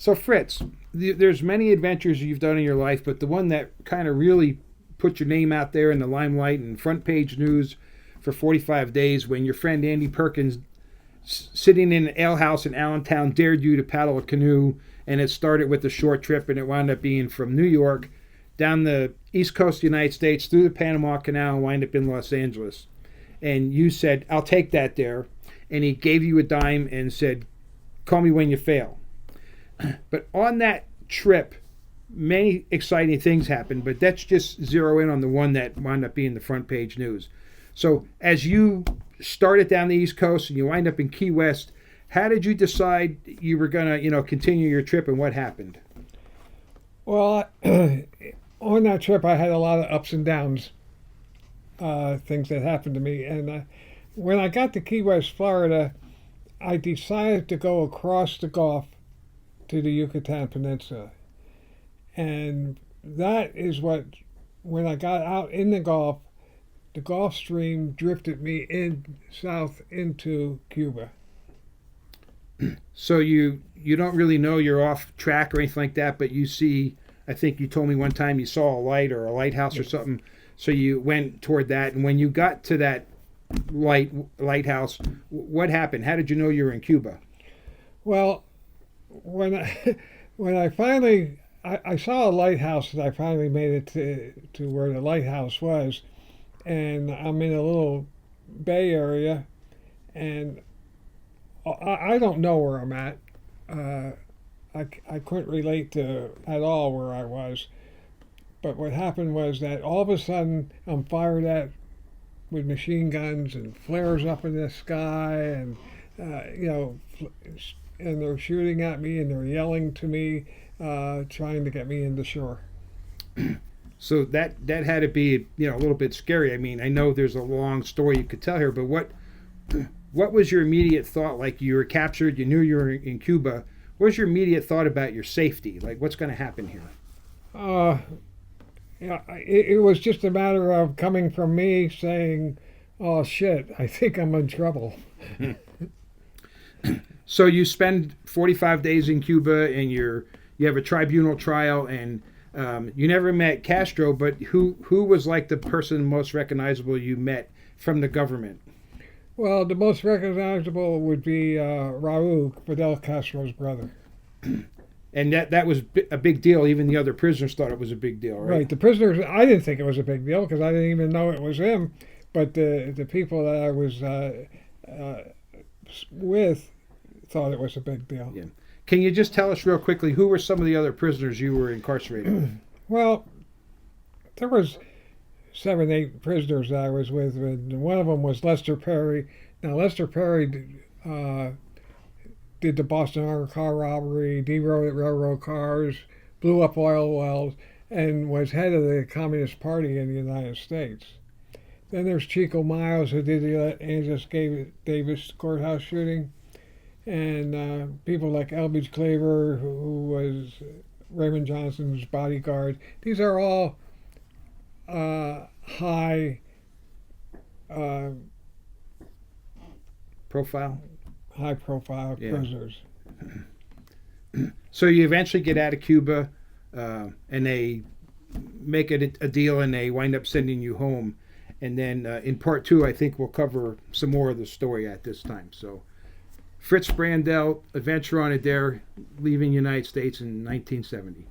So Fritz, there's many adventures you've done in your life, but the one that kind of really put your name out there in the limelight and front page news for 45 days when your friend Andy Perkins, sitting in an alehouse in Allentown, dared you to paddle a canoe, and it started with a short trip, and it wound up being from New York down the east coast of the United States through the Panama Canal and wind up in Los Angeles. And you said, "I'll take that there," and he gave you a dime and said, "Call me when you fail." But on that trip, many exciting things happened, but let's just zero in on the one that wound up being the front page news. So as you started down the East Coast and you wind up in Key West, how did you decide you were going to, continue your trip, and what happened? Well, on that trip, I had a lot of ups and downs, things that happened to me. And when I got to Key West, Florida, I decided to go across the Gulf to the Yucatan Peninsula. And that is what, when I got out in the Gulf Stream drifted me south into Cuba. So you don't really know you're off track or anything like that, but you see, I think you told me one time you saw a light or a lighthouse or something, so you went toward that. And when you got to that lighthouse, what happened? How did you know you were in Cuba? Well, when I finally I saw a lighthouse, and I finally made it to where the lighthouse was, and I'm in a little bay area, and I don't know where I'm at. I couldn't relate to at all where I was. But what happened was that all of a sudden I'm fired at with machine guns and flares up in the sky, and and they're shooting at me and they're yelling to me, trying to get me into shore. So that had to be a little bit scary. I mean, I know there's a long story you could tell here, but what was your immediate thought? Like, you were captured, you knew you were in Cuba. What was your immediate thought about your safety? Like, what's going to happen here? It was just a matter of coming from me saying, "Oh shit, I think I'm in trouble." So you spend 45 days in Cuba, and you have a tribunal trial, and you never met Castro, but who was like the person most recognizable you met from the government? Well, the most recognizable would be Raul, Fidel Castro's brother. And that was a big deal. Even the other prisoners thought it was a big deal, right? Right. The prisoners, I didn't think it was a big deal because I didn't even know it was him. But the people that I was with thought it was a big deal. Yeah. Can you just tell us real quickly, who were some of the other prisoners you were incarcerated with? Well, there was 7, 8 prisoners that I was with, and one of them was Lester Perry. Now, Lester Perry did the Boston Harbor car robbery, derailed railroad cars, blew up oil wells, and was head of the Communist Party in the United States. Then there's Chico Miles, who did the Angeles Davis courthouse shooting, and people like Elbridge Claver, who was Raymond Johnson's bodyguard. These are all high profile prisoners. So you eventually get out of Cuba, and they make it a deal, and they wind up sending you home. And then in part 2, I think we'll cover some more of the story at this time. So Fritz Brandel, Adventure on a Dare, leaving the United States in 1970.